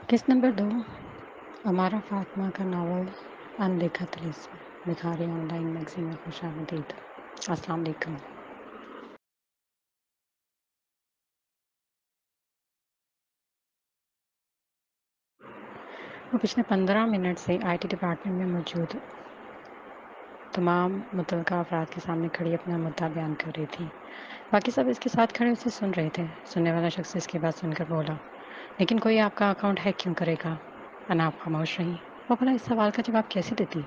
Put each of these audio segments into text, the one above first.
किस्त नंबर 2 अमारा फातिमा का नावल अनदेखा तिलिस्म भिखारी ऑनलाइन मैगजीन में खुशामदीद। अस्सलाम वालेकुम। वो पिछले 15 मिनट से आईटी डिपार्टमेंट में मौजूद तमाम मुतल्लिका अफराद के सामने खड़ी अपना मुद्दा बयान कर रही थी। बाकी सब इसके साथ खड़े उसे सुन रहे थे। सुनने वाला शख्स इसकी बात सुनकर बोला, लेकिन कोई आपका अकाउंट हैक क्यों करेगा? अनाब खामोश रही। वो भला इस सवाल का जवाब कैसे देती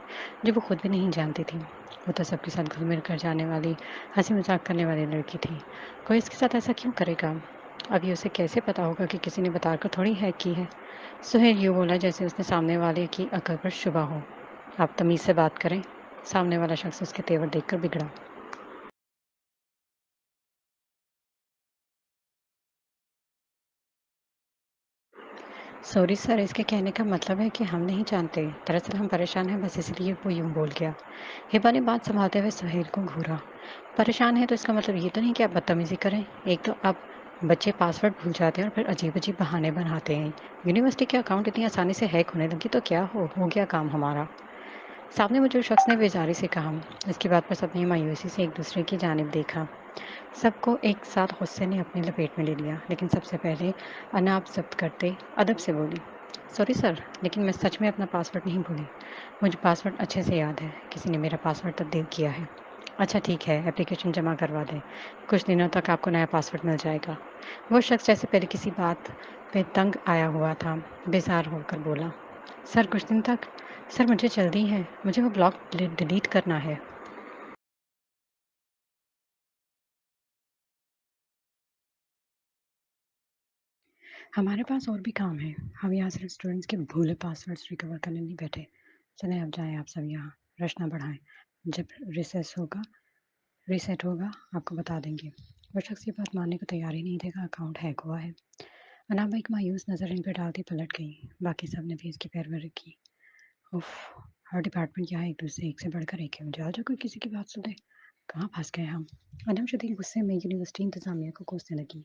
जो वो खुद भी नहीं जानती थी। वो तो सबके साथ घुल मिल कर जाने वाली, हंसी मजाक करने वाली लड़की थी। कोई इसके साथ ऐसा क्यों करेगा? अभी उसे कैसे पता होगा कि किसी ने बताकर थोड़ी हैक की है। सुहेल यूँ बोला जैसे उसने सामने वाले की अकल पर शुबा हो। आप तमीज़ से बात करें। सामने वाला शख्स उसके तेवर देखकर बिगड़ा। सॉरी सर, इसके कहने का मतलब है कि हम नहीं जानते। दरअसल हम परेशान हैं, बस इसलिए वो यूं बोल गया। हिबा ने बात संभालते हुए सुहेल को घूरा। परेशान है तो इसका मतलब ये तो नहीं कि आप बदतमीजी करें। एक तो अब बच्चे पासवर्ड भूल जाते हैं और फिर अजीब अजीब बहाने बनाते हैं। यूनिवर्सिटी के अकाउंट इतनी आसानी से हैक होने लगी तो क्या हो गया काम हमारा। सामने मौजूद शख्स ने बेजारी से कहा। इसकी बात पर सबने मायूसी से एक दूसरे की जानिब देखा। सबको एक साथ गुस्से ने अपनी लपेट में ले लिया, लेकिन सबसे पहले अनाप जब्त करते अदब से बोली, सॉरी सर, लेकिन मैं सच में अपना पासवर्ड नहीं भूली। मुझे पासवर्ड अच्छे से याद है। किसी ने मेरा पासवर्ड तब्दील किया है। अच्छा ठीक है, एप्लीकेशन जमा करवा दें। कुछ दिनों तक आपको नया पासवर्ड मिल जाएगा। वो शख्स जैसे पहले किसी बात पे तंग आया हुआ था, बेजार होकर बोला, सर कुछ दिन तक? सर मुझे जल्दी है, मुझे वो ब्लॉग डिलीट करना है। हमारे पास और भी काम है। हम यहाँ सिर्फ स्टूडेंट्स के भूले पासवर्ड्स रिकवर करने नहीं बैठे। चलें अब जाएं आप सब यहाँ, रश ना बढ़ाएं। जब रिसेस होगा रीसेट होगा आपको बता देंगे। वो शख्स ये बात मानने को तैयार ही नहीं देगा, अकाउंट हैक हुआ है। अनामा एक मायूस नज़र इन पर डालती पलट गई। बाकी सब ने भी इसकी पैरवी की। उफ, हर डिपार्टमेंट यहाँ एक दूसरे एक से बढ़कर एक है। जाओ जो कोई किसी की बात सुने। कहाँ फंस गए हम। अनम शदीद गुस्से में यूनिवर्सिटी इंतजामिया को कोसने लगी।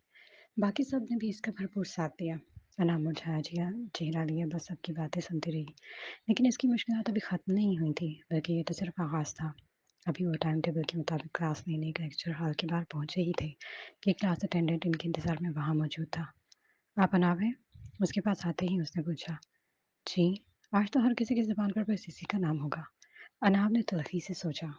बाकी सब ने भी इसका भरपूर साथ दिया। अनाम मुरझाया जिया चेहरा लिए बस सबकी बातें सुनती रही। लेकिन इसकी मुश्किलात अभी ख़त्म नहीं हुई थी, बल्कि ये तो सिर्फ आगाज़ था। अभी वो टाइम टेबल के मुताबिक क्लास लेने एक लेक्चर हॉल के बाहर पहुंचे ही थे कि क्लास अटेंडेंट इनके इंतज़ार में वहाँ मौजूद था। आप अनाब हैं? उसके पास आते ही उसने पूछा। जी, आज तो हर किसी की ज़ुबान पर बस इसी का नाम होगा। अनाब ने तलखी से सोचा।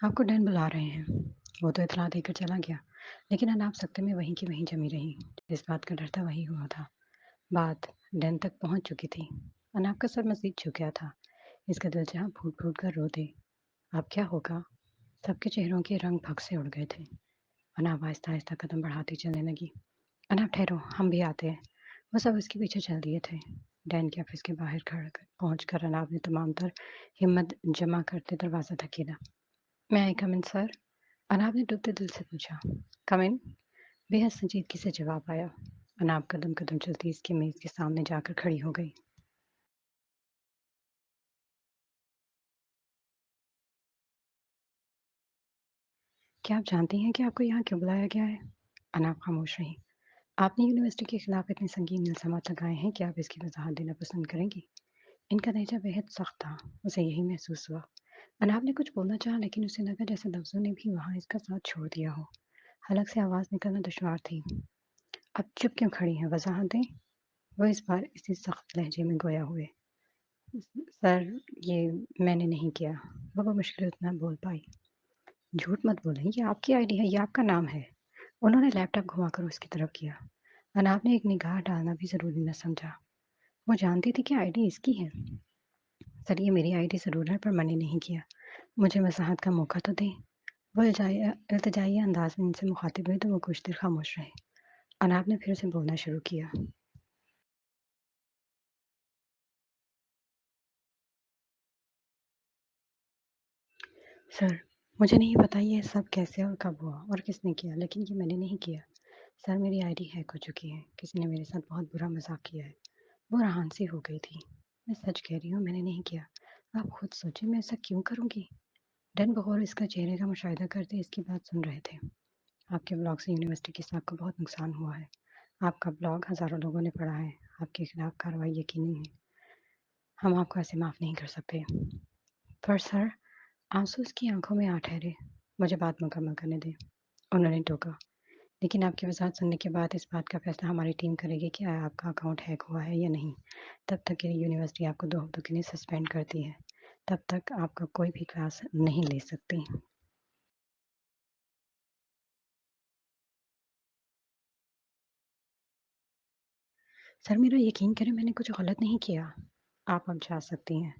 आपको डैन बुला रहे हैं। वो तो इतला देकर चला गया, लेकिन अनाप सकते में वहीं की वहीं जमी रही। जिस बात का डर था वही हुआ था। बात डैन तक पहुंच चुकी थी। अनाप का सर मजीद झुक गया था। इसका दिल जहाँ फूट फूट कर रो दे। अब क्या होगा? सबके चेहरों के रंग भग से उड़ गए थे। अनाप आहिस्ता आहिस्ता कदम बढ़ाती चलने लगी। अनाप ठहरो, हम भी आते हैं। वो सब उसके पीछे चल दिए थे। डैन के ऑफिस के बाहर खड़ा पहुंच कर अनाप ने तमाम तर हिम्मत जमा करते दरवाज़ा धकेला। मैं आई कम इन सर? अनाब ने डूबते दिल से पूछा। कम इन? बेहद संजीदगी से जवाब आया। अनाब कदम कदम चलती इसकी मेज के सामने जाकर खड़ी हो गई। क्या आप जानती हैं कि आपको यहाँ क्यों बुलाया गया है? अनाब खामोश रही। आपने यूनिवर्सिटी के खिलाफ इतने संगीन इल्जामात लगाए हैं कि आप इसकी वजाहत देना पसंद करेंगी? इनका लहजा बेहद सख्त था। उसे यही महसूस हुआ। अनाब ने कुछ बोलना चाहा, लेकिन उसे लगा जैसे लफ्जों ने भी वहाँ इसका साथ छोड़ दिया हो। हलक से आवाज़ निकलना दुश्वार थी। अब चुप क्यों खड़ी हैं? वजाहत दें। वो इस बार इसी सख्त लहजे में गोया हुए। सर, ये मैंने नहीं किया। वो मुश्किल इतना बोल पाई। झूठ मत बोलें, ये आपकी आईडी है, ये आपका नाम है। उन्होंने लैपटॉप घुमाकर उसकी तरफ किया। अनाब ने एक निगाह डालना भी ज़रूरी न समझा। वो जानती थी कि आईडी इसकी है। सर, ये मेरी आईडी ज़रूर है, पर मैंने नहीं किया। मुझे वजाहत का मौका तो दें। वो इल्तिजाई अंदाज में इनसे मुखातिब हुई तो वो कुछ देर खामोश रहे। अनाब ने फिर से बोलना शुरू किया। सर, मुझे नहीं पता ये सब कैसे और कब हुआ और किसने किया, लेकिन ये मैंने नहीं किया। सर, मेरी आईडी हैक हो चुकी है। किसी ने मेरे साथ बहुत बुरा मज़ाक किया है। वो राहन सी हो गई थी। मैं सच कह रही हूँ, मैंने नहीं किया। आप खुद सोचिए, मैं ऐसा क्यों करूँगी? डन बगौर इसका चेहरे का मुशाहिदा करते इसकी बात सुन रहे थे। आपके ब्लॉग से यूनिवर्सिटी की साख को बहुत नुकसान हुआ है। आपका ब्लॉग हज़ारों लोगों ने पढ़ा है। आपके खिलाफ कार्रवाई यकीनी है। हम आपको ऐसे माफ़ नहीं कर सकते। पर सर, आंसू उसकी आंखों में आ ठहरे। मुझे बात मुकम्मल करने दें, उन्होंने टोका। लेकिन आपकी वजाहत सुनने के बाद इस बात का फैसला हमारी टीम करेगी कि आया आपका अकाउंट हैक हुआ है या नहीं। तब तक के लिए यूनिवर्सिटी आपको 2 हफ्तों के लिए सस्पेंड करती है। तब तक आपका कोई भी क्लास नहीं ले सकती। सर, मेरा यकीन करें, मैंने कुछ गलत नहीं किया। आप अब जा सकती हैं।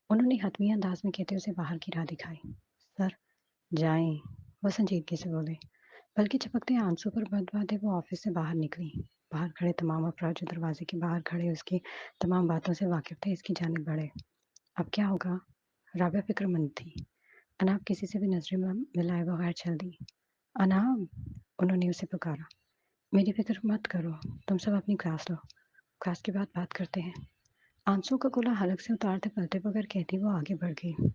उन्होंने हतमी अंदाज में कहते उसे बाहर की राह दिखाई। सर, जाएं, वो संजीदगी से बोले। बल्कि झपकते आंसू पर बदबादे वो ऑफिस से बाहर निकली। बाहर खड़े तमाम अफराद जो दरवाजे के बाहर खड़े उसकी तमाम बातों से वाकिफ थे, इसकी जानिब बढ़े। अब क्या होगा? राबिया फिक्रमंद थी। अनाब किसी से भी नजरें मिलाए बगैर चल दी। अनाब, उन्होंने उसे पुकारा। मेरी फिक्र मत करो, तुम सब अपनी क्लास लो। क्लास के बाद बात करते हैं। आंसू का गोला हलक से उतारते पलटे बगैर कहती वो आगे बढ़ गई।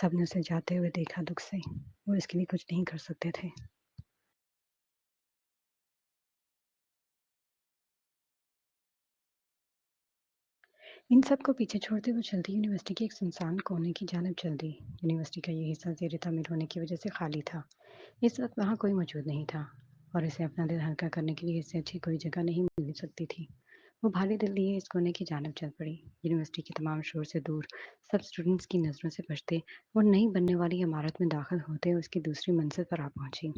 सबने उसे जाते हुए देखा दुख से। वो इसके लिए कुछ नहीं कर सकते थे। इन सब को पीछे छोड़ते वो चलती यूनिवर्सिटी के एक सुनसान कोने की जानिब चल दी। यूनिवर्सिटी का ये हिस्सा ज़ेर तामीर होने की वजह से खाली था। इस वक्त वहाँ कोई मौजूद नहीं था और इसे अपना दिल हल्का करने के लिए इससे अच्छी कोई जगह नहीं मिल सकती थी। वो भारी दिल लिए इस कोने की जानिब चल पड़ी। यूनिवर्सिटी के तमाम शोर से दूर, सब स्टूडेंट्स की नज़रों से बचते, वो नई बनने वाली इमारत में दाखिल होते उसकी दूसरी मंजिल पर आ पहुंची।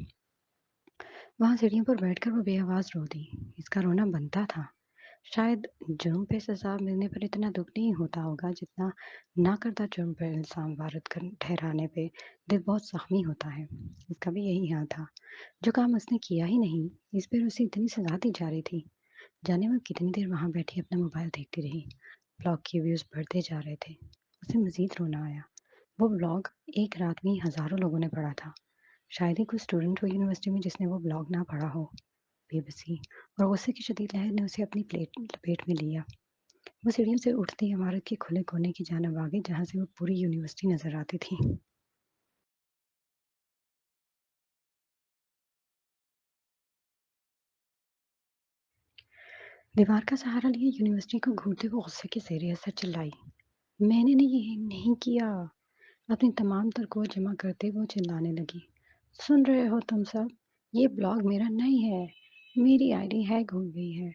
वहाँ सीढ़ियों पर बैठकर वो बेआवाज़ रो दी। इसका रोना बनता था। शायद जुर्म पे सजा मिलने पर इतना दुख नहीं होता होगा जितना ना करता जुर्म पर इल्ज़ाम वारद कर ठहराने पे दिल बहुत ज़ख्मी होता है। इसका भी यही हाल था। जो काम उसने किया ही नहीं, इस पर उसे इतनी सजा दी जा रही थी। जाने वो कितनी देर वहाँ बैठी अपना मोबाइल देखती रही। ब्लॉग के व्यूज़ बढ़ते जा रहे थे। उसे मज़ीद रोना आया। वो ब्लॉग एक रात में ही हज़ारों लोगों ने पढ़ा था। शायद ही कोई स्टूडेंट हो यूनिवर्सिटी में जिसने वो ब्लॉग ना पढ़ा हो। बेबसी और गुस्से की शदीद लहर ने उसे अपनी प्लेट लपेट में लिया। वो सीढ़ियों से उठती इमारत के खुले कोने की जानब आ गई जहाँ से वो पूरी यूनिवर्सिटी नजर आती थी। दीवार का सहारा लिए यूनिवर्सिटी को घूरते वो गुस्से के ज़ेरे असर चिल्लाई। मैंने ये नहीं किया। अपनी तमाम तर को जमा करते वो चिल्लाने लगी। सुन रहे हो तुम सब? ये ब्लॉग मेरा नहीं है। मेरी आईडी हैक हो गई है।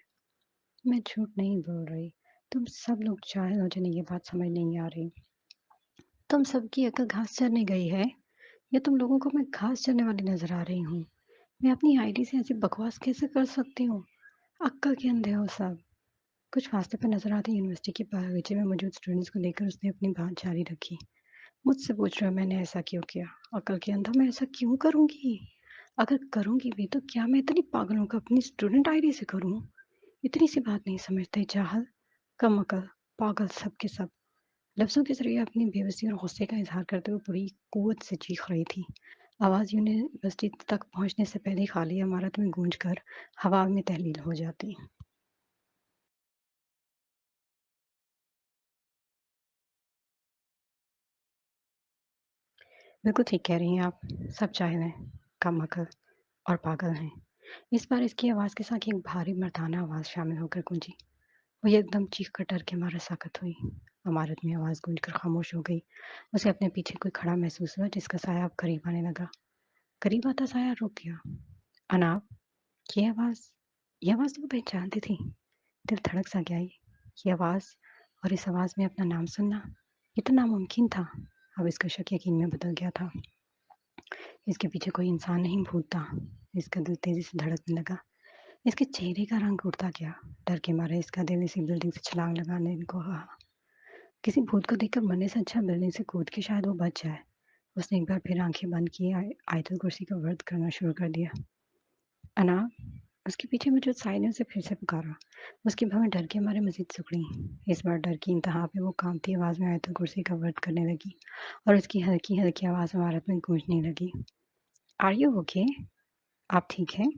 मैं झूठ नहीं बोल रही। तुम सब लोग जाहिल हो जिन्हें ये बात समझ नहीं आ रही। तुम सबकी अकल घास चरने गई है या तुम लोगों को मैं घास चरने वाली नजर आ रही हूँ? मैं अपनी आईडी से ऐसी बकवास कैसे कर सकती हूँ? अक्ल के अंधे हो सब। कुछ फासले पर नजर आते यूनिवर्सिटी के बागीचे में मौजूद स्टूडेंट्स को लेकर उसने अपनी बात जारी रखी। मुझसे पूछ रहे हो मैंने ऐसा क्यों किया? अकल के अंधा, मैं ऐसा क्यों करूंगी? अगर करूंगी भी तो क्या मैं इतनी पागल हूँ कि अपनी स्टूडेंट आईडी से करूँ? इतनी सी बात नहीं समझते जाहल, कम अकल, पागल सब के सब। लफ्ज़ों के ज़रिए अपनी बेबसी और गुस्से का इज़हार करते हुए पूरी कुव्वत से चीख रही थी। आवाज़ यूनिवर्सिटी तक पहुँचने से पहले खाली इमारत में गूंज कर हवा में तहलील हो जाती। बिल्कुल ठीक कह रही हैं आप। सब जाहिल हैं, कम अकल और पागल हैं। इस बार इसकी आवाज़ के साथ एक भारी मर्दाना आवाज़ शामिल होकर गूंजी। वो एकदम चीख कर डर के मारे साकत हुई। इमारत में आवाज़ गूंज कर खामोश हो गई। उसे अपने पीछे कोई खड़ा महसूस हुआ जिसका साया अब करीब आने लगा। करीब आता साया रुक गया। अनाब, ये आवाज़, ये आवाज़ तो वो पहचानती थी। दिल धड़क सा गया। ये आवाज़ और इस आवाज़ में अपना नाम सुनना, ये तो नामुमकिन था। अब इसका शक यकीन में बदल गया था। इसके पीछे कोई इंसान नहीं भूत था। इसका दिल तेज़ी से धड़कने लगा। इसके चेहरे का रंग उड़ता गया। डर के मारे इसका दिल इसी बिल्डिंग से छलांग लगाने को कहा। किसी भूत को देखकर मरने से अच्छा बिल्डिंग से कूद के शायद वो बच जाए। उसने एक बार फिर आंखें बंद की, आयतुल कुर्सी का वर्द करना शुरू कर दिया। अना, उसके पीछे मौजूद साई ने उसे फिर से पुकारा। उसकी भवें डर के मारे मजीद सिकुड़ी। इस बार डर की इंतहा पे वो कांपती आवाज़ में आयतुल कुर्सी का वर्द करने लगी और उसकी हल्की हल्की आवाज़ इमारत में गूंजने लगी। Are you okay? आप ठीक हैं?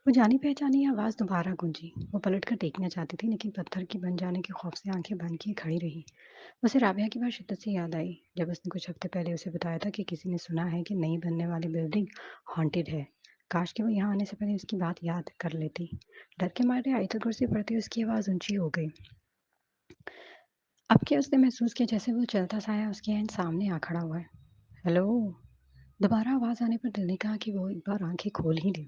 वो जानी-पहचानी आवाज़ दोबारा गूंजी। वो पलटकर देखना चाहती थी, लेकिन पत्थर की बन जाने के खौफ से आंखें बंद किए खड़ी रही। उसे राबिया की बात शिद्दत से याद आई, जब उसने कुछ हफ्ते पहले उसे बताया था कि किसी ने सुना है कि नई बनने वाली बिल्डिंग हॉन्टेड है। काश कि वो यहाँ आने से पहले उसकी बात याद कर लेती। डर के मारे आयतल कुर्सी पड़ती उसकी आवाज़ ऊंची हो गई। अब क्या उसने महसूस किया जैसे वो चलता साया उसके एंड सामने आ खड़ा हुआ है। हेलो। दोबारा आवाज़ आने पर दिल ने कहा कि वो एक बार आंखें खोल ही ले।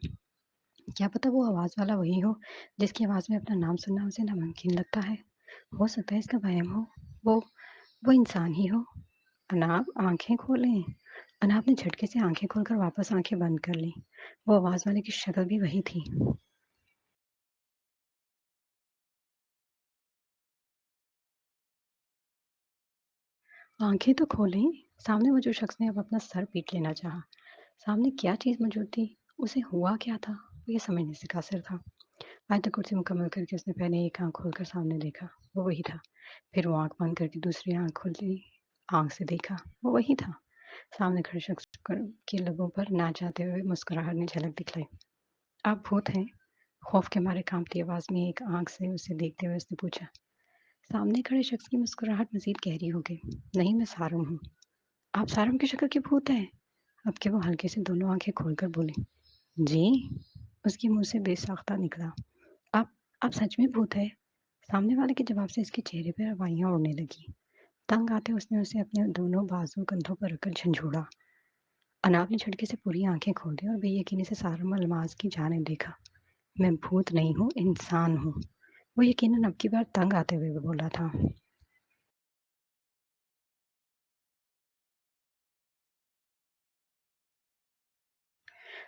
क्या पता वो आवाज़ वाला वही हो, जिसकी आवाज़ में अपना नाम सुनना उसे नामुमकिन लगता है। हो सकता है इसका वहम हो। वो वो इंसान ही हो। अनाब आँखें खोलें। अनाब ने झटके से आँखें खोलकर वापस आँखें बंद कर लीं। वो आवाज़ वाले की शक्ल भी वही थी। आँखें तो खोलें। सामने वो जो शख्स ने अब अपना सर पीट लेना चाहा। सामने क्या चीज़ मौजूद थी? उसे हुआ क्या था? वो ये समझने से कासिर था। आयतल कुर्सी मुकम्मल करके उसने पहले एक आँख खोलकर सामने देखा, वो वही था। फिर वो आँख बंद करके दूसरी आँख खोली, आँख से देखा, वो वही था। सामने खड़े शख्स के लबों पर ना चाहते हुए मुस्कुराहट ने झलक दिखलाई। आप भूत हैं? खौफ के मारे कांपती आवाज़ में एक आँख से उसे देखते हुए उसने पूछा। सामने खड़े शख्स की मुस्कुराहट मज़ीद गहरी हो गई। नहीं, मैं सारम हूँ। आप सारम की शक्ल के भूत हैं? अब के वो हल्के से दोनों आँखें खोलकर बोली। जी? उसके मुँह से बेसाख्ता निकला। आप आप सच में भूत हैं? सामने वाले के जवाब से इसके चेहरे पर हवाइयाँ उड़ने लगी। तंग आते उसने उसे अपने दोनों बाजू कंधों पर रखकर झंझोड़ा। अनाब ने झटके से पूरी आंखें खोल दी और बेयकीनी से सारम अल्माज की जानिब देखा। मैं भूत नहीं हूँ, इंसान हूँ। वो यकीनन अब की बार तंग आते हुए वो बोला था।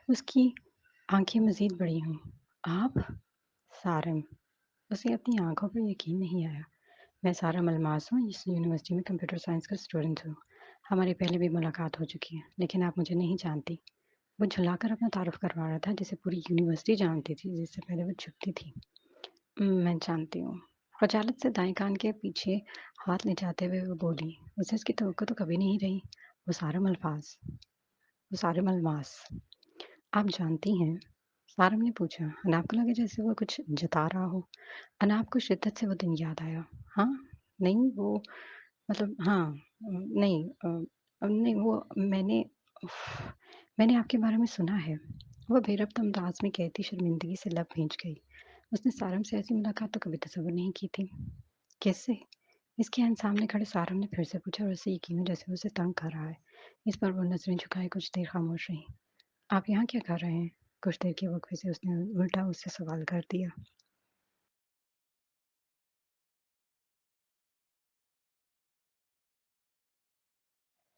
उसकी आंखें मजीद बड़ी हुई। आप? सारम। उसे अपनी आंखों पर यकीन नहीं आया। मैं सारम अल्माज हूँ, इस यूनिवर्सिटी में कंप्यूटर साइंस का स्टूडेंट हूँ। हमारी पहले भी मुलाकात हो चुकी है, लेकिन आप मुझे नहीं जानती। वो झुलाकर अपना तारुफ करवा रहा था, जिसे पूरी यूनिवर्सिटी जानती थी, जिससे पहले वो छुपती थी। मैं जानती हूँ। खजालत से दाएँ कान के पीछे हाथ ले जाते हुए वो बोली। उसे इसकी तवक्को तो कभी नहीं रही। वो सारम अल्फाज, वो सारम अल्मास। आप जानती हैं? सारम ने पूछा। अनाब को लगा जैसे वो कुछ जता रहा हो। अनाब को शिद्दत से वो दिन याद आया। हाँ? नहीं वो मतलब हाँ, नहीं नहीं वो मैंने आपके बारे में सुना है। वो बेरब्त अंदाज में कहती शर्मिंदगी से लब भींच गई। उसने सारम से ऐसी मुलाकात तो कभी तसव्वुर नहीं की थी। कैसे? इसके एन सामने खड़े सारम ने फिर से पूछा और उससे यकीन हो जैसे वो उसे तंग कर रहा है। इस पर वो नजरें झुकाए कुछ देर खामोश रही। आप यहाँ क्या कर रहे हैं? कुछ देर के वक़्फ़े से उसने उल्टा उससे सवाल कर दिया।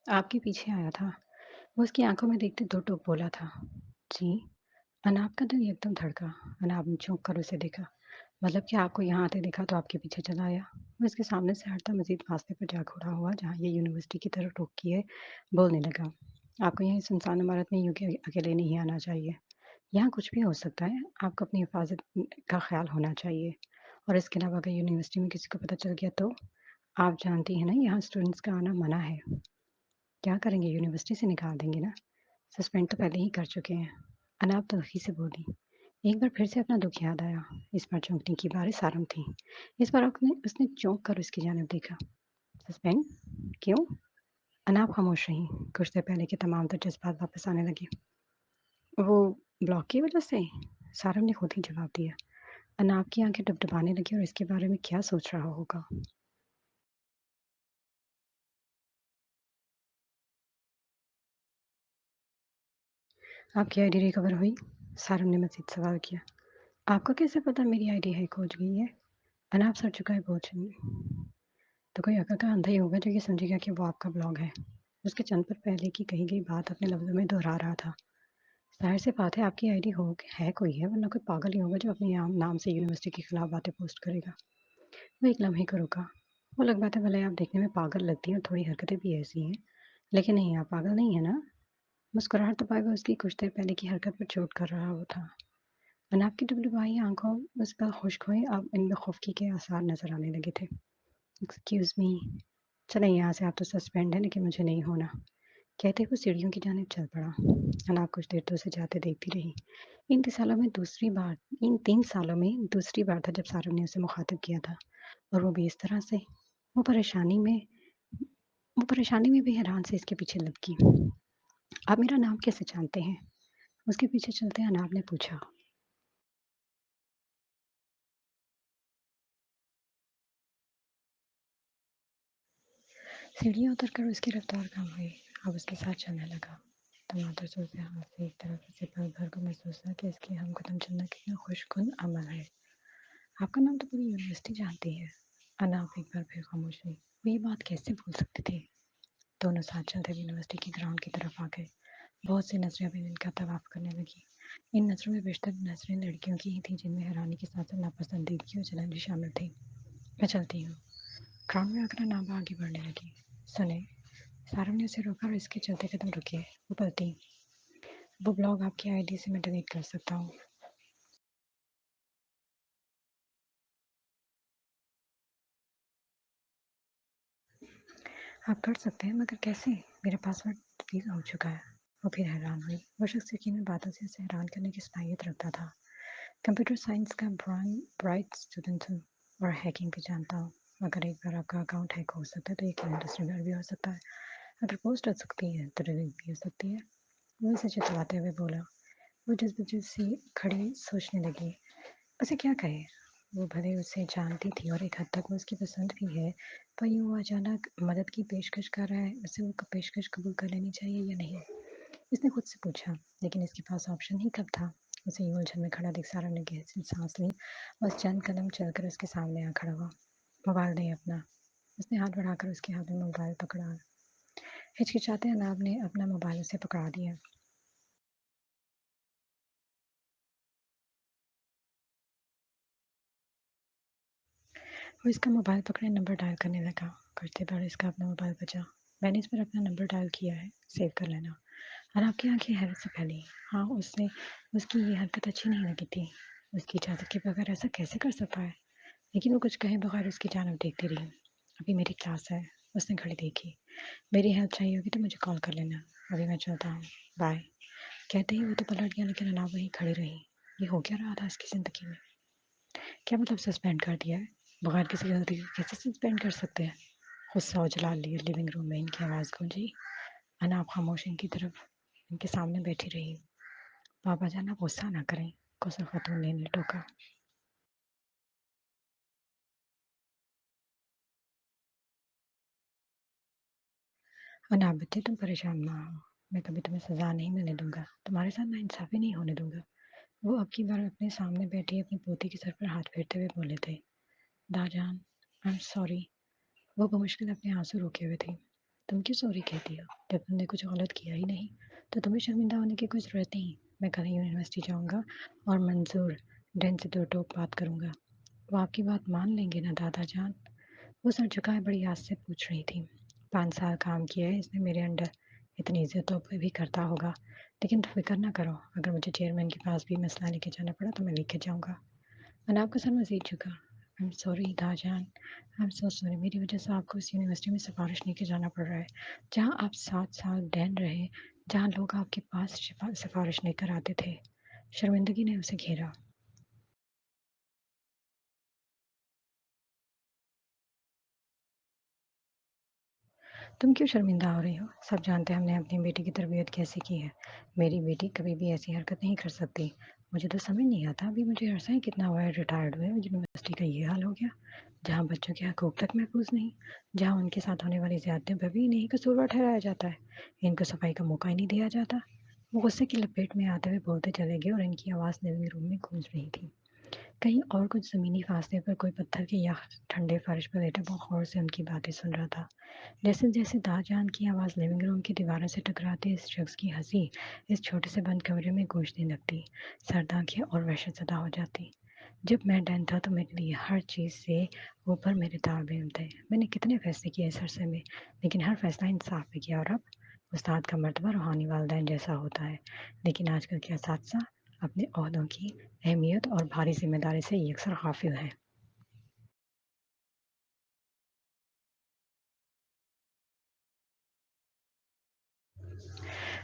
आपके पीछे आया था। वो उसकी आँखों में देखते दो टूक बोला था। जी? अनाब का दिल एकदम धड़का। अनाब ने चौंक कर उसे देखा। मतलब कि आपको यहाँ आते देखा तो आपके पीछे चला आया? वो इसके सामने से हटता मज़ीद फासले पर जा खड़ा हुआ जहाँ ये यूनिवर्सिटी की तरफ रुख किए बोलने लगा। आपको यहाँ इस सुनसान इमारत में यूँ कि अकेले नहीं आना चाहिए। यहाँ कुछ भी हो सकता है। आपको अपनी हिफाज़त का ख़्याल होना चाहिए। और इसके अलावा अगर यूनिवर्सिटी में किसी को पता चल गया तो? आप जानती हैं ना यहाँ स्टूडेंट्स का आना मना है। क्या करेंगे यूनिवर्सिटी से निकाल देंगे ना? सस्पेंड तो पहले ही कर चुके हैं। अनाब तल्ख़ी से बोली। एक बार फिर से अपना दुःख याद आया। इस बार चौंकने की बारी सारम थी। इस बार उसने चौंक कर उसकी जानिब देखा। सस्पेंड? क्यों? अनाब खामोश रही। कुछ देर पहले के तमाम तर जज़्बात वापस आने लगे। वो ब्लॉक की वज़ह से? सारम ने खुद ही जवाब दिया। अनाब की आँखें डबडबाने लगी और इसके बारे में क्या सोच रहा होगा? आपकी आईडी रिकवर हुई? सारम ने मज़ीद सवाल किया। आपको कैसे पता मेरी आईडी है खोज गई है? अनाब सर झुकाए पूछा। तो कोई अकल का अंधा ही होगा जो ये समझेगा कि वो आपका ब्लॉग है। उसके चंद पर पहले की कही गई बात अपने लफ्ज़ों में दोहरा रहा था। ज़ाहिर सी बात है आपकी आईडी हो है कोई है वरना कोई पागल ही होगा जो अपने नाम से यूनिवर्सिटी के खिलाफ बातें पोस्ट करेगा। वो एक लम्हे को रुका। वो लग बात है भले आप देखने में पागल लगती हैं और थोड़ी हरकतें भी ऐसी हैं, लेकिन नहीं आप पागल नहीं है ना? मुस्कुराहट दबाए हुए उसकी कुछ देर पहले की हरकत पर चोट कर रहा वो था। अनाब की डुबडुबाई आंखों उस पर खुश्क हुई अब इनमें खौफकी के आसार नजर आने लगे थे। Excuse me. चलें यहाँ से आप तो सस्पेंड हैं लेकिन मुझे नहीं होना। कहते हुए सीढ़ियों की जानिब चल पड़ा। अनाब कुछ देर तो उसे जाते देखती रही। इन 3 सालों में दूसरी बार था जब सारव ने उसे मुखातिब किया था और वो भी इस तरह से। वो परेशानी में वो परेशानी में भी हैरान से इसके पीछे लपकी। "आप मेरा नाम कैसे जानते हैं?" उसके पीछे चलते अनाब ने पूछा। सीढ़ियाँ उतरकर उसकी रफ्तार कम हुई। अब उसके साथ चलने लगा। टमाटर सोचते हाथ से एक तरफ से पल भर को महसूस हुआ कि इसके हम कदम चलना कितना खुशकुन अमल है। आपका नाम तो पूरी यूनिवर्सिटी जानती है। अनाफ एक बार फिर खामोश हुई। वो ये बात कैसे भूल सकते थे? दोनों साथ चलते हुए यूनिवर्सिटी के ग्राउंड की तरफ आ गए। बहुत सी नजरें अभी इनका तवाफ करने लगी। इन नजरों में बेशतर नजरें लड़कियों की ही थी जिनमें हैरानी के साथ साथ नापसंदीदगी और जलन भी शामिल थी। मैं चलती हूँ। ग्राउंड में आकर नाबा आगे बढ़ने लगी। सुने, सारव ने उसे रोका और इसके चलते कदम रुके। वो पलटी। वो ब्लॉग आपकी आईडी से मैं डिलीट कर सकता हूँ। आप कर सकते हैं मगर कैसे? मेरा पासवर्ड डिलीट हो चुका है। वो फिर हैरान हुई। वो शख्स यकीनन बातों से उसे हैरान करने की सलाहियत रखता था। कंप्यूटर साइंस का ब्राइट स्टूडेंट हूँ और हैकिंग भी जानता हूँ। अगर एक बार आपका अकाउंट हैक हो सकता है तो यकीनन दूसरी बार भी हो सकता है। अगर पोस्ट हो सकती है तो डिलीट भी हो सकती है। वो इसे चितवाते हुए बोला। वो जज्बे से खड़ी सोचने लगी। उसे क्या कहे? वो भले उसे जानती थी और एक हद तक वो उसकी पसंद भी है, पर यूँ वो अचानक मदद की पेशकश कर रहा है, उसे वो पेशकश कबूल कर लेनी चाहिए या नहीं? इसने खुद से पूछा, लेकिन इसके पास ऑप्शन ही कब था? उसे यूँ उलझन में खड़ा देख सारा ने गहरी सांस ली। बस चंद कदम चलकर उसके सामने आ खड़ा हुआ। मोबाइल नहीं अपना। उसने हाथ बढ़ाकर उसके हाथ में मोबाइल पकड़ा। हिचकिचाते अनाब ने अपना मोबाइल उसे पकड़ा दिया। वो इसका मोबाइल पकड़े नंबर डायल करने लगा। करते बार इसका अपना मोबाइल बजा। मैंने इस पर अपना नंबर डायल किया है, सेव कर लेना। और आपकी आंखें हैरत से फैली। हाँ, उसने उसकी ये हरकत अच्छी नहीं लगी थी। उसकी इजाज़त के बगैर ऐसा कैसे कर सकता है? लेकिन वो कुछ कहे बगैर उसकी जानब देखती रही। अभी मेरी क्लास है। उसने घड़ी देखी। मेरी हेल्प चाहिए होगी तो मुझे कॉल कर लेना। अभी मैं चलता हूँ। बाय। कहते ही वो तो पलट गया लेकिन अनाब वहीं खड़ी रही। ये हो क्या रहा था इसकी ज़िंदगी में? क्या मतलब सस्पेंड कर दिया है? बगैर किसी गलती के कैसे सस्पेंड कर सकते हैं? गुस्सा उजला लिए लिविंग रूम में इनकी आवाज़ गूंजी। अनाब खामोश इनकी तरफ इनके सामने बैठी रही। पापा जान आप गुस्सा ना करें, कौसर खातून ने टोका। अनाब बच्चे तुम परेशान ना हो। मैं कभी तुम्हें सजा नहीं मिलने दूंगा। तुम्हारे साथ नाइंसाफी नहीं होने दूंगा। वो अब की बार अपने सामने बैठी अपनी पोती के सर पर हाथ फेरते हुए बोले थे। दाजान, आई एम सॉरी। वो बमुश्किल अपने आंसू रोके हुए थी। तुम क्यों सॉरी कहती हो? जब तुमने कुछ गलत किया ही नहीं तो तुम्हें शर्मिंदा होने की कोई ज़रूरत नहीं। मैं कल ही यूनिवर्सिटी जाऊंगा और मंजूर डैन से दो टोक बात करूंगा। वो आपकी बात मान लेंगे ना दादा जान? वो सर झुकाए बड़ी आस से पूछ रही थी। 5 साल काम किया है इसने मेरे अंडर। इतनी इज्जतों पे भी करता होगा। लेकिन फिक्र ना करो, अगर मुझे चेयरमैन के पास भी मसला लेके जाना पड़ा तो मैं लेके जाऊंगा। अनाब का सर मजीद झुका। आई एम सॉरी दाजान, आई एम सो सॉरी। मेरी वजह से आपको इस यूनिवर्सिटी में सिफारिश लेके जाना पड़ रहा है जहाँ आप 7 साल डैन रहे, जहाँ लोग आपके पास सिफारिश लेकर आते थे। शर्मिंदगी ने उसे घेरा। तुम क्यों शर्मिंदा हो रही हो? सब जानते हैं हमने अपनी बेटी की तरबियत कैसे की है। मेरी बेटी कभी भी ऐसी हरकत नहीं कर सकती। मुझे तो समझ नहीं आता, अभी मुझे अरसा ही कितना हुआ है रिटायर्ड हुए यूनिवर्सिटी का ये हाल हो गया, जहाँ बच्चों के हकूक तक महफूज नहीं, जहाँ उनके साथ होने वाली ज्यादतियों पर भी इन्हीं कसूरवार ठहराया जाता है। इनको सफाई का मौका ही नहीं दिया जाता। वो गुस्से की लपेट में आते हुए बोलते चले गए और इनकी आवाज़ लिविंग रूम में गूंज रही थी। कहीं और कुछ ज़मीनी फासले पर कोई पत्थर के या ठंडे फर्श पर लेटा वो गौर से उनकी बातें सुन रहा था। जैसे जैसे दाजान की आवाज़ लिविंग रूम की दीवारों से टकराती इस शख्स की हंसी इस छोटे से बंद कमरे में गूंजने लगती। सर्द आंखें और वहशत ज़दा हो जाती। जब मैं डैन था तो मेरे लिए हर चीज़ से ऊपर मेरे तालिब थे। मैंने कितने फैसले किए इस अरसे में, लेकिन हर फैसला इंसाफ पे किया। और अब उस्ताद का मर्तबा रूहानी वालदैन जैसा होता है, लेकिन आजकल के असातिज़ा अपने ओहदों की अहमियत और भारी जिम्मेदारी से यकसर गाफिल हैं।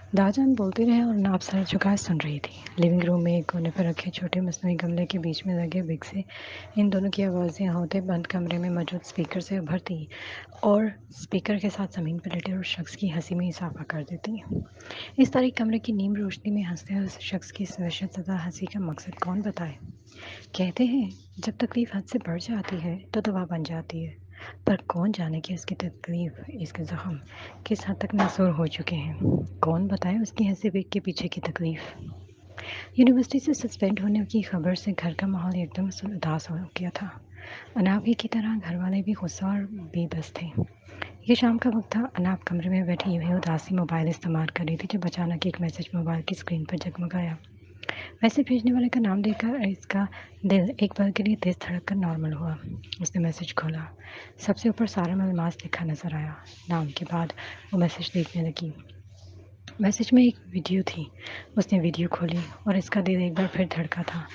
दादाजान बोलते रहे और नाप सर झुकाए सुन रही थी। लिविंग रूम में एक कोने पर रखे छोटे मसनूई गमले के बीच में लगे बिग से इन दोनों की आवाज़ें होते बंद कमरे में मौजूद स्पीकर से उभरती और स्पीकर के साथ ज़मीन पर लेटे उस शख्स की हंसी में इजाफा कर देती। इस तारीख कमरे की नीम रोशनी में हंसते हुए उस शख्स की वहशत ज़दा हंसी का मकसद कौन बताए। कहते हैं जब तकलीफ हद से बढ़ जाती है तो दवा बन जाती है, पर कौन जाने कि उसकी तकलीफ, इसके ज़ख्म किस हद तक नासूर हो चुके हैं। कौन बताए उसकी हंसी के पीछे की तकलीफ। यूनिवर्सिटी से सस्पेंड होने की खबर से घर का माहौल एकदम से उदास हो गया था। अनाब ही की तरह घर वाले भी गुस्सा और बेबस थे। ये शाम का वक्त था। अनाब कमरे में बैठी यूं ही उदासी मोबाइल इस्तेमाल कर रही थी जब अचानक एक मैसेज मोबाइल की स्क्रीन पर जगमगाया। मैसेज भेजने वाले का नाम देखकर इसका दिल एक पल के लिए तेज धड़क कर नॉर्मल हुआ। उसने मैसेज खोला। सबसे ऊपर सारा अल्मास लिखा नजर आया। नाम के बाद वो मैसेज देखने लगी। मैसेज में एक वीडियो थी। उसने वीडियो खोली और इसका दिल एक बार फिर धड़का था।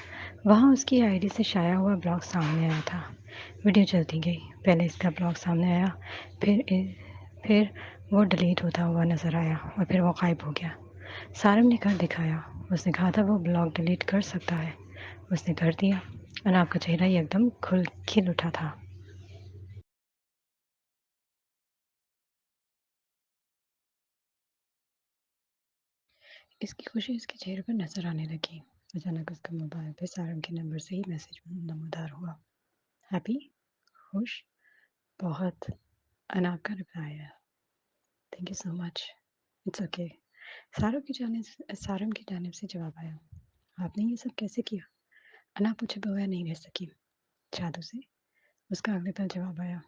वहाँ उसकी आईडी से शाया हुआ ब्लॉग सामने आया था। वीडियो चलती गई। पहले इसका ब्लॉग सामने आया, फिर वो डिलीट होता हुआ नज़र आया और फिर वो गायब हो गया। सारम ने कर दिखाया। उसने कहा था वो ब्लॉग डिलीट कर सकता है। उसने कर दिया। अनाब का चेहरा एकदम खिल उठा था। इसकी खुशी उसके चेहरे पर नजर आने लगी। अचानक उसका मोबाइल पे सारम के नंबर से ही मैसेज नमूदार हुआ। हैप्पी, खुश, बहुत। अनाब का रिप्लाई है, thank you so much, it's okay. सारम की जानिब से जवाब आया, आपने ये सब कैसे किया। अनाब पूछे बगैर नहीं रह सकी। जादू से। उसका अगले पल जवाब आया।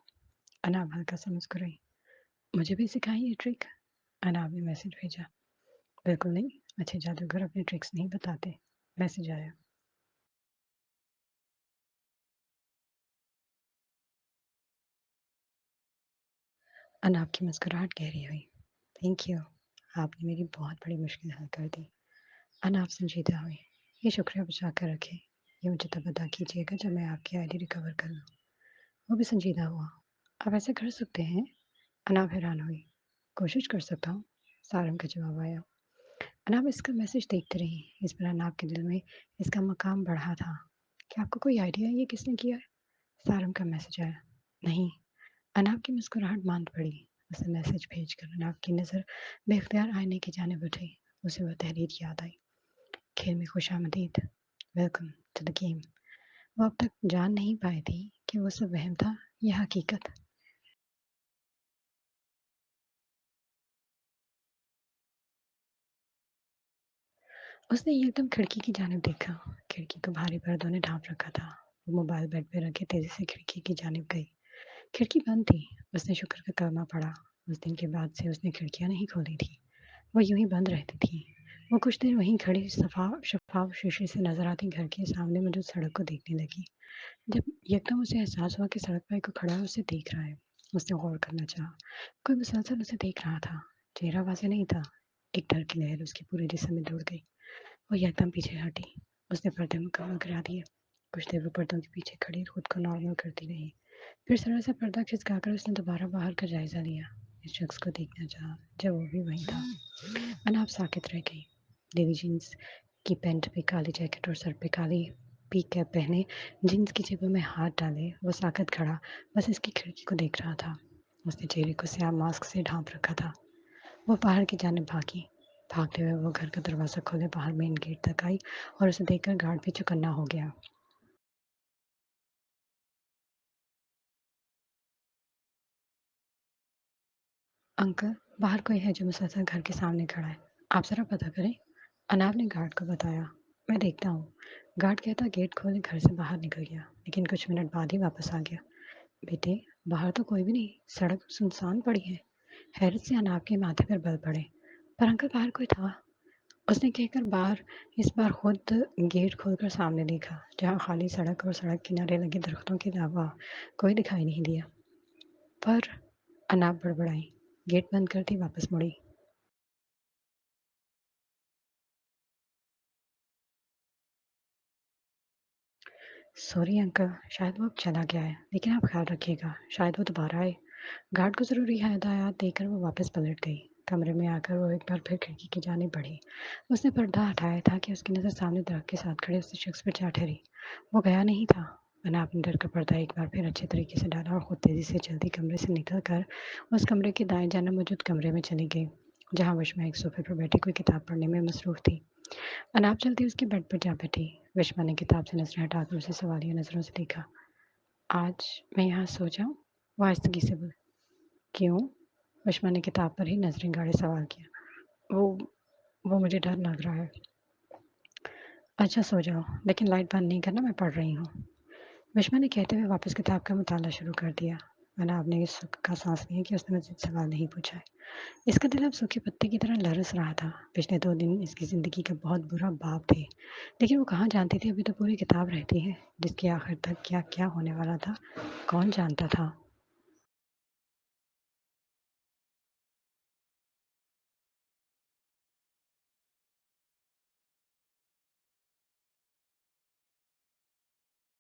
अनाब हल्का सा मुस्कुराई, मुझे भी सिखाई ये ट्रिक। अनाब ने मैसेज भेजा, बिल्कुल नहीं, अच्छे जादूगर अपने ट्रिक्स नहीं बताते। मैसेज आया। अनाब की मुस्कुराहट गहरी हुई। थैंक यू, आपने मेरी बहुत बड़ी मुश्किल हल कर दी। अनाप संजीदा हुई। ये शुक्रिया बचा कर रखे। ये मुझे तब अदा कीजिएगा जब मैं आपकी आईडी रिकवर कर लूँ। वो भी संजीदा हुआ। आप ऐसे कर सकते हैं। अनाप हैरान हुई। कोशिश कर सकता हूँ, सारंग का जवाब आया। अनाप इसका मैसेज देखते रही। इस पर अनाप के दिल में इसका मकाम बढ़ा था। क्या आपको कोई आइडिया है ये किसने किया है। सारंग का मैसेज आया। नहीं। अनाप की मुस्कुराहट मांद पड़ी। उसे मैसेज भेजकर अनाप की नज़र बेख्तियार आईने की जानिब उठी। उसे वह तहरीर याद आई, खेल में खुशामदीद, वेलकम टू द गेम। वो अब तक जान नहीं पाई थी कि वो सब वहम था या हकीकत। उसने एकदम खिड़की की जानिब देखा। खिड़की को भारी पर्दों ने ढांप रखा था। वो मोबाइल बेड पे रखे तेजी से खिड़की की जानिब गई। खिड़की बंद थी। उसने शुक्र का कलमा पढ़ा। उस दिन के बाद से उसने खिड़कियां नहीं खोली थी। वो यूं ही बंद रहती थी। वो कुछ देर वहीं खड़ी शफाफ शीशे से नजर आती घर के सामने मौजूद सड़क को देखने लगी। जब एकदम उसे एहसास हुआ कि सड़क पर एक खड़ा है, उसे देख रहा है। उसने गौर करना चाहा। कोई मुसलसल उसे देख रहा था। चेहरा वाज़ेह नहीं था। एक डर की लहर उसके पूरे जिस्म में दौड़ गई। वो एकदम पीछे हटी। उसने पर्दे मुकम्मल गिरा दिए। कुछ देर वो पर्दों के पीछे खड़ी खुद को नॉर्मल करती रही। फिर जरा सा पर्दा खिसकाकर उसने दोबारा बाहर का जायजा लिया। इस शख्स को देखना चाहा जब वो भी वहीं था। अनाप साकित रह गई। नीली जीन्स की पैंट पे काली जैकेट और सर पे काली पी कैप पहने, जीन्स की जेबों में हाथ डाले वो साकित खड़ा बस इसकी खिड़की को देख रहा था। उसने चेहरे को स्याह मास्क से ढांप रखा था। वो बाहर की जानिब भागी। भागते हुए वो घर का दरवाज़ा खोले बाहर मेन गेट तक आई और उसे देखकर गार्ड भी चौकन्ना हो गया। अंकल, बाहर कोई है जो मुसलसल घर के सामने खड़ा है। आप ज़रा पता करें। अनाब ने गार्ड को बताया। मैं देखता हूँ। गार्ड कहता गेट खोले घर से बाहर निकल गया, लेकिन कुछ मिनट बाद ही वापस आ गया। बेटे, बाहर तो कोई भी नहीं, सड़क सुनसान पड़ी है। हैरत से अनाब के माथे पर बल पड़े। पर अंकल बाहर कोई था। उसने कहकर बाहर इस बार खुद गेट खोलकर सामने देखा, जहाँ खाली सड़क और सड़क किनारे लगे दरख्तों के अलावा कोई दिखाई नहीं दिया। पर अनाब बड़बड़ाई, गेट बंद करती वापस मुड़ी। सॉरी अंकल, शायद वो अब चला गया है, लेकिन आप ख्याल रखिएगा, शायद वो दोबारा आए। गार्ड को ज़रूरी हदायत देकर वो वापस पलट गई। کمرے میں آ کر وہ ایک بار پھر کھڑکی کی جانب بڑھی۔ اس نے پردہ ہٹایا تھا کہ اس کی نظر سامنے درخت کے ساتھ کھڑے اس شخص پر جا ٹھہری۔ وہ گیا نہیں تھا۔ انا اپنے ڈر کا پردہ ایک بار پھر اچھے طریقے سے ڈالا اور خود تیزی سے چلتی کمرے سے نکل کر اس کمرے کے دائیں جانب موجود کمرے میں چلی گئی، جہاں وشما ایک صوفے پر بیٹھی کوئی کتاب پڑھنے میں مصروف تھی۔ اناب چلتی اس کے بیڈ پر جا بیٹھی۔ وشما نے کتاب سے نظریں ہٹا کر اسے سوالیہ نظروں سے دیکھا۔ آج میں یہاں سو جاؤں؟ وہ آہستگی سے بولی۔ کیوں؟ وشما نے کتاب پر ہی نظریں گاڑے سوال کیا۔ وہ مجھے ڈر لگ رہا ہے۔ اچھا سو جاؤ، لیکن لائٹ بند نہیں کرنا، میں پڑھ رہی ہوں۔ وشما نے کہتے ہوئے واپس کتاب کا مطالعہ شروع کر دیا۔ اناب نے اس سکھ کا سانس لیا کہ اس نے مزید سوال نہیں پوچھا ہے۔ اس کا دل اب سوکھے پتے کی طرح لرز رہا تھا۔ پچھلے 2 دن اس کی زندگی کا بہت برا باب تھے، لیکن وہ کہاں جانتی تھی ابھی تو پوری کتاب رہتی ہے، جس کی آخر تک کیا کیا ہونے والا تھا کون جانتا تھا۔